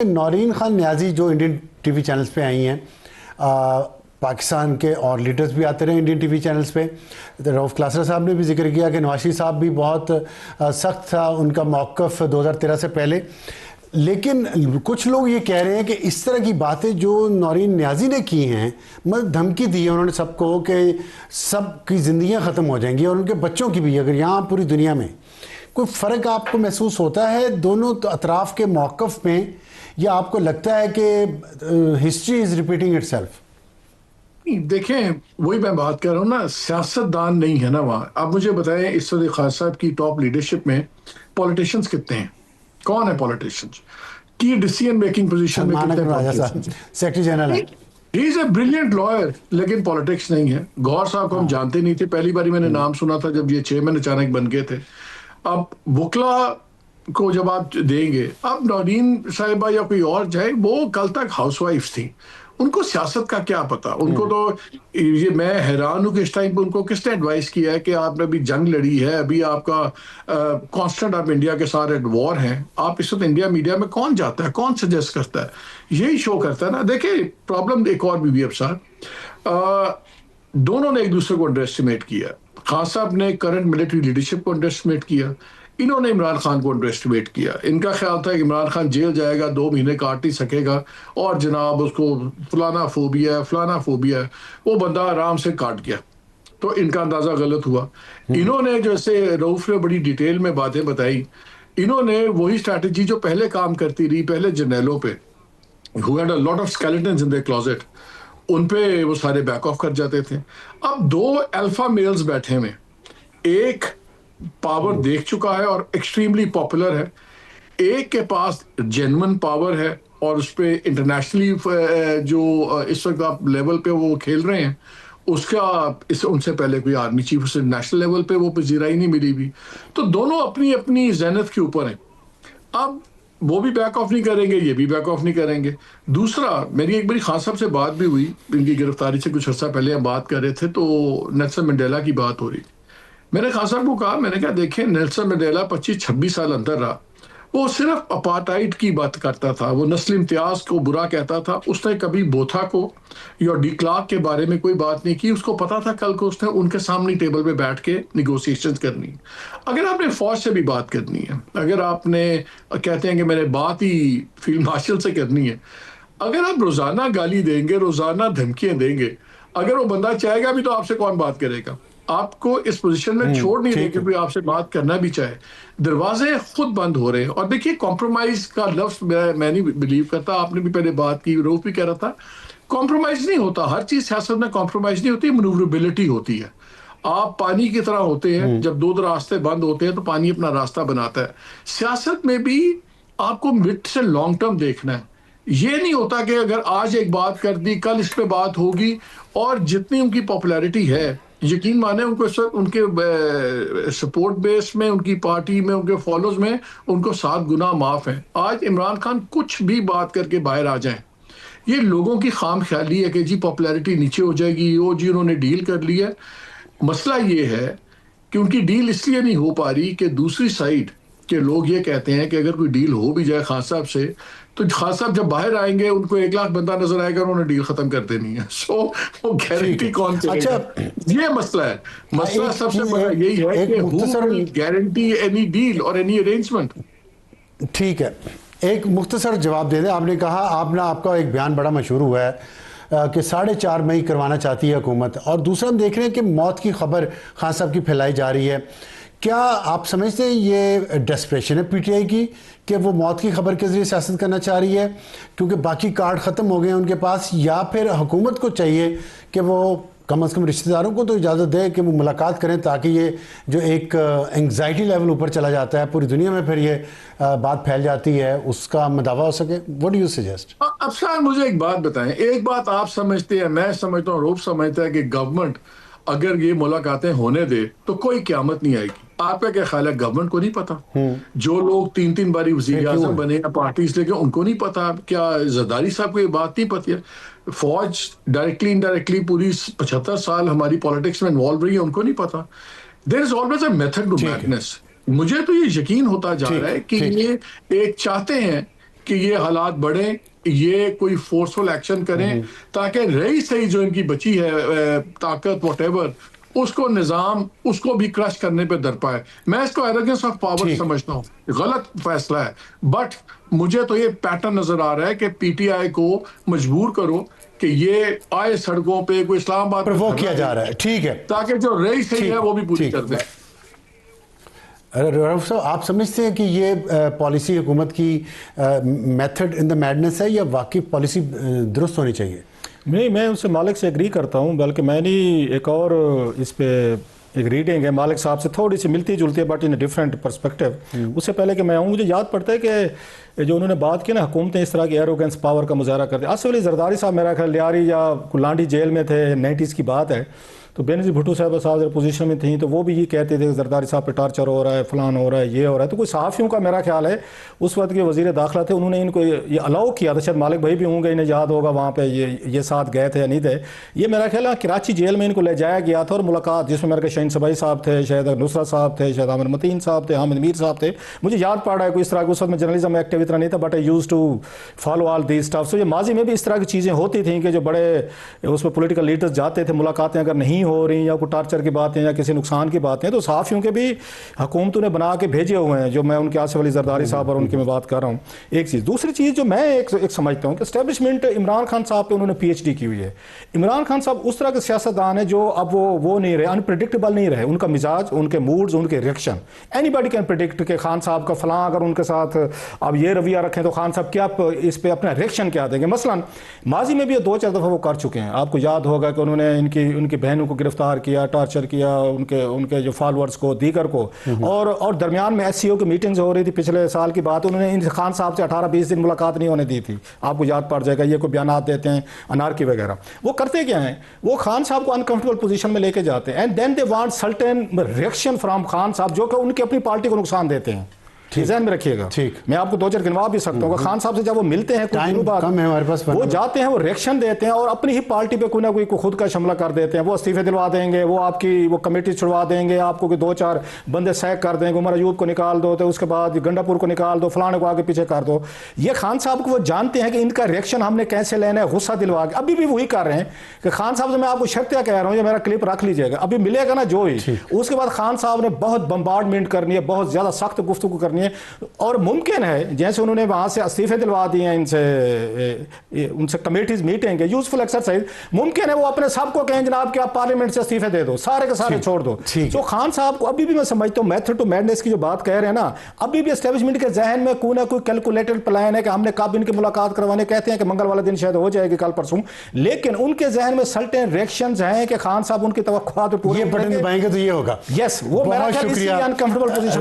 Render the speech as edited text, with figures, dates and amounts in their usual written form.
नौरीन खान न्याजी जो Indian TV channels पे आई हैं, पाकिस्तान के और लीडर्स भी आते रहे इंडियन टीवी चैनल्स पे। रऊफ क्लासर साहब ने भी जिक्र किया कि नवाज शरीफ साहब भी बहुत सख्त था उनका मौक़िफ़ 2013 से पहले। लेकिन कुछ लोग ये कह रहे हैं कि इस तरह की बातें जो नौरीन न्याजी ने की हैं, मतलब धमकी दी है उन्होंने सबको कि सबकी ज़िंदगियाँ ख़त्म हो जाएंगी और उनके बच्चों की भी, अगर यहाँ पूरी दुनिया में कोई फ़र्क आपको महसूस होता है दोनों अतराफ़ के मौक़िफ़ में, या आपको लगता है कि हिस्ट्री इज़ रिपीटिंग इटसेल्फ? देखें, वही मैं बात कर रहा हूँ ना, सियासतदान नहीं है ना वहाँ। आप मुझे बताएं, इस वक्त खान साहब की टॉप लीडरशिप में पॉलिटिशियंस कितने हैं? कौन है पॉलिटिशियंस? की डिसीजन मेकिंग पोजीशन में कितने पॉलिटिशियंस? सेक्रेटरी जनरल है। He is a brilliant lawyer, लेकिन पॉलिटिक्स नहीं है। गौर साहब को हम जानते नहीं थे, पहली बारी मैंने नाम सुना था जब ये चेयरमैन अचानक बन गए थे। अब वकला को जब आप देंगे, अब नौरीन साहिबा या कोई और जाए, वो कल तक हाउसवाइफ थी, उनको सियासत का क्या पता। उनको तो ये, मैं हैरान हूं कि इस टाइम पे उनको किसने एडवाइस किया है कि आपने अभी जंग लड़ी है, अभी आपका कांस्टेंट आप इंडिया के साथ एट वॉर हैं, आप इस वक्त इंडिया मीडिया में कौन जाता है, कौन सजेस्ट करता है? यही शो करता है ना। देखिए, प्रॉब्लम एक और भी अब साहब, दोनों ने एक दूसरे को अंडर एस्टिमेट किया। खान साहब ने करंट मिलिट्री लीडरशिप को अंडर एस्टिमेट किया, इन्होंने इमरान खान को अंडर एस्टिमेट किया। इनका ख्याल था कि इमरान खान जेल जाएगा, 2 महीने काट नहीं सकेगा, और जनाब उसको फलाना फोबिया है, वो बंदा आराम से काट गया। तो इनका अंदाजा गलत हुआ। इन्होंने, जैसे रऊफ ने बड़ी डिटेल में बातें बताई, इन्होंने वही स्ट्रैटेजी जो पहले काम करती रही, पहले जर्नैलों पे who had a lot of skeletons in their closet, उन पे वो सारे बैक ऑफ कर जाते थे। अब 2 अल्फा मेल्स बैठे हुए, एक पावर देख चुका है और एक्सट्रीमली पॉपुलर है, एक के पास जेन्युइन पावर है और उस पे इंटरनेशनली जो इस वक्त आप लेवल पे वो खेल रहे हैं, उसका इस उनसे पहले कोई आर्मी चीफ उसे नेशनल लेवल पे वो पजीराई नहीं मिली भी। तो दोनों अपनी अपनी ज़ैनत के ऊपर हैं। अब वो भी बैक ऑफ नहीं करेंगे, ये भी बैक ऑफ नहीं करेंगे। दूसरा, मेरी एक बारी खान साहब से बात भी हुई, इनकी गिरफ्तारी से कुछ अर्सा पहले हम बात कर रहे थे, तो नेल्सन मंडेला की बात हो रही। मैंने खान साहब को कहा, मैंने कहा देखें, नेल्सन मंडेला 25-26 साल अंदर रहा, वो सिर्फ अपार्टाइड की बात करता था, वो नस्ल इम्तियाज को बुरा कहता था। उसने कभी बोथा को या डी क्लार्क के बारे में कोई बात नहीं की। उसको पता था कल को उसने उनके सामने टेबल पे बैठ के निगोशिएशन करनी। अगर आपने फौज से भी बात करनी है, अगर आपने, कहते हैं कि मैंने बात ही फील्ड मार्शल से करनी है, अगर आप रोजाना गाली देंगे, रोजाना धमकियां देंगे, अगर वो बंदा चाहेगा भी तो आपसे कौन बात करेगा? आपको इस पोजीशन में छोड़ नहीं रहे, क्योंकि आपसे बात करना भी चाहे, दरवाजे खुद बंद हो रहे हैं। और देखिए, कॉम्प्रोमाइज का लफ्ज मैं नहीं बिलीव करता। आपने भी पहले बात की, रूफ भी कह रहा था, कॉम्प्रोमाइज नहीं होता। हर चीज सियासत में कॉम्प्रोमाइज नहीं होती, मनूवरेबिलिटी होती है। आप पानी की तरह होते हैं, जब 2 रास्ते बंद होते हैं तो पानी अपना रास्ता बनाता है। सियासत में भी आपको मिड से लॉन्ग टर्म देखना है। ये नहीं होता कि अगर आज एक बात कर दी, कल इस पे बात होगी। और जितनी उनकी पॉपुलैरिटी है, यकीन माने, उनको इस वक्त उनके सपोर्ट बेस में, उनकी पार्टी में, उनके फॉलोज में, उनको 7 गुना माफ है। आज इमरान खान कुछ भी बात करके बाहर आ जाए, ये लोगों की खाम ख्याली है कि जी पॉपुलैरिटी नीचे हो जाएगी, वो जी उन्होंने डील कर ली है। मसला ये है कि उनकी डील इसलिए नहीं हो पा रही कि दूसरी साइड के लोग ये कहते हैं कि अगर कोई डील हो भी जाए खान साहब से, तो खान साहब जब बाहर आएंगे उनको 1 लाख बंदा नजर आएगा, उन्होंने डील खत्म कर देनी है। सो वो गारंटी कौन करेगा? अच्छा, ये मसला है। मसला सबसे बड़ा यही है कि who will guarantee any deal और एनी अरेंजमेंट। ठीक है, एक मुख्तसर जवाब दे दें। आपने कहा, आपका एक बयान बड़ा मशहूर हुआ है कि 4.5 मई करवाना चाहती है हुकूमत, और दूसरा हम देख रहे हैं कि मौत की खबर खान साहब की फैलाई जा रही है। क्या आप समझते हैं ये डेस्परेशन है पीटीआई की कि वो मौत की खबर के ज़रिए सियासत करना चाह रही है क्योंकि बाकी कार्ड ख़त्म हो गए हैं उनके पास, या फिर हुकूमत को चाहिए कि वो कम से कम रिश्तेदारों को तो इजाज़त दे कि वो मुलाकात करें, ताकि ये जो एक एंग्जाइटी लेवल ऊपर चला जाता है पूरी दुनिया में, फिर ये बात फैल जाती है, उसका मदावा हो सके? What do you suggest? अब सर मुझे एक बात बताएं, एक बात आप समझते हैं, मैं समझता हूँ, रूप समझता है कि गवर्नमेंट अगर ये मुलाकातें होने दे तो कोई क़यामत नहीं आएगी। आपका क्या ख्याल है? गवर्नमेंट को नहीं पता? जो लोग 3-3 बारी वज़ीर आज़म बने या पार्टीज लेके, उनको नहीं पता? क्या जरदारी साहब को ये बात नहीं पता है? फौज डायरेक्टली इनडायरेक्टली पूरी 75 साल हमारी पॉलिटिक्स में इन्वॉल्व रही है, उनको नहीं पता? There is always a method to madness. मुझे तो ये यकीन होता जा रहा है कि ये एक चाहते हैं कि ये हालात बढ़े, ये कोई फोर्सफुल एक्शन करें ताकि रही सही जो इनकी बची है ताकत व्हाटएवर, उसको निजाम उसको भी क्रश करने पे दर पाए। मैं इसको एरोगेंस ऑफ पावर समझता हूँ, गलत फैसला है, बट मुझे तो ये पैटर्न नजर आ रहा है कि पीटीआई को मजबूर करो कि ये आए सड़कों पे, कोई इस्लामाबाद प्रोवोक किया जा रहा है, ठीक है, ताकि जो रही सही है वो भी पूरी कर दे। रऊफ साहब, आप समझते हैं कि ये पॉलिसी हुकूमत की मेथड इन द मैडनेस है या वाकई पॉलिसी दुरुस्त होनी चाहिए? नहीं, मैं उससे मालिक से एग्री करता हूँ, बल्कि मैंने एक और इस पे एक रीडिंग है मालिक साहब से, थोड़ी सी मिलती जुलती है बट इन डिफरेंट पर्सपेक्टिव। उससे पहले कि मैं आऊँ, मुझे याद पड़ता है कि जो उन्होंने बात की ना, हुकूमतें इस तरह की एरोगेंस पावर का मुजाहरा करते हैं। असली जरदारी साहब मेरा ख्याल लियारी या कुलांडी जेल में थे, 90s की बात है, तो बेनज़ीर भुट्टो साहब जब पोजीशन में थी तो वो भी ये कहते थे कि जरदारी साहब पे टॉर्चर हो रहा है, फलान हो रहा है, ये हो रहा है। तो कोई सहाफ़ियों का मेरा ख्याल है उस वक्त के वज़ीर दाखिला थे, उन्होंने इनको ये अलाउ किया था, शायद मालिक भाई भी होंगे, इन्हें याद होगा, वहाँ पे ये साथ गए थे या नहीं थे। ये मेरा ख्याल है कराची जेल में इनको ले जाया गया था और मुलाकात, जिसमें मेरे शहीन सबाई साहब थे, शायद नुसरत साहब थे, शायद आमिर मतीन साहब थे, हामिद मीर साहब थे, मुझे याद पड़ रहा है कोई इस तरह की। उस वक्त में जर्नलिज्म में एक्टिव इतना नहीं था, but I use to follow all these stuff. So ये माजी में भी इस तरह की चीज़ें होती थी कि जो बड़े उसमें पॉलिटिकल लीडर्स जाते थे, मुलाकातें अगर नहीं हो रही या कोई टार्चर की बातें या किसी नुकसान की बातें, तो सहाफ़ियों के भी हुकूमतों ने बना के भेजे हुए हैं, जो मैं उनके आसिफ अली जरदारी साहब और उनकी मैं बात कर रहा हूँ। एक चीज़, दूसरी चीज़ जो मैं एक समझता हूँ कि एस्टेब्लिशमेंट इमरान खान साहब पे उन्होंने PhD की हुई है। इमरान खान साहब उस तरह के सियासतदान है जो अब वो नहीं रहे, अनप्रिडिक्टेबल नहीं रहे, उनका मिजाज, उनके मूड्स, उनके रिएक्शन, एनीबॉडी कैन प्रिडिक्ट कि खान साहब का फलां अगर उनके साथ अब ये रवैया रखें तो खान साहब क्या इस पे अपना रिएक्शन क्या देंगे। मसलन माजी में भी 2-4 दफ़ा वो कर चुके हैं, आपको याद होगा कि उन्होंने उनकी बहनों को गिरफ्तार किया, टॉर्चर किया, उनके जो फॉलोअर्स को, दीगर को, और दरमियान में SCO की मीटिंग्स हो रही थी पिछले साल की बात, उन्होंने इन खान साहब से 18-20 दिन मुलाकात नहीं होने दी थी, आपको याद पड़ जाएगा। ये कोई बयानात देते हैं अनारकी वगैरह, वो करते क्या हैं, वो खान साहब को अनकंफर्टेबल पोजीशन में लेके जाते हैं and then they want certain reaction from Khan साहब जो कि उनकी अपनी पार्टी को नुकसान देते हैं। ध्यान में रखिएगा, ठीक, मैं आपको 2-4 गिनवा भी सकता हूँ। खान साहब से जब वो मिलते हैं, टाइम कम है हमारे पास, वो जाते हैं, वो रिएक्शन देते हैं और अपनी ही पार्टी पे कोई ना कोई खुद का हमला कर देते हैं। वो इस्तीफे दिलवा देंगे, वो आपकी वो कमेटी छुड़वा देंगे, आपको 2-4 बंदे सैक कर देंगे, उमर अयूब को निकाल दो, तो उसके बाद गंडापुर को निकाल दो, फलाने को आगे पीछे कर दो। ये खान साहब को वो जानते हैं कि इनका रिएक्शन हमने कैसे लेना है, गुस्सा दिलवा के। अभी भी वही कर रहे हैं कि खान साहब से मैं आपको शर्तिया कह रहा हूँ, ये मेरा क्लिप रख लीजिएगा, अभी मिलेगा ना जो ही, उसके बाद खान साहब ने बहुत बम्बार्डमेंट करनी है, बहुत ज्यादा सख्त गुफ्तगू करनी है, और मुमकिन है जैसे उन्होंने वहां से इस्तीफे दिलवा दिए हैं उनसे कमेटीज मीटिंग है, यूजफुल एक्सरसाइज, मुमकिन है वो अपने सब को कहें जनाब कि आप पार्लियामेंट से इस्तीफे दे दो, सारे के सारे छोड़ दो। तो खान साहब को अभी भी मैं समझता हूँ मेथड टू मैडनेस की जो बात कह रहे हैं ना, अभी भी एस्टेब्लिशमेंट के जहन में कोई ना कोई कैलकुलेटेड प्लान है कि हमने कब इनकी मुलाकात करवाने, कहते हैं कि मंगल वाला दिन शायद हो जाएगी, कल परसों, लेकिन उनके जहन में सर्टेन रिएक्शंस हैं कि खान साहब उनकी तवक्कुआत पूरी बटन दबाएंगे तो ये होगा। यस, वो मेरा ख्याल इसलिए अनकंफर्टेबल पोजीशन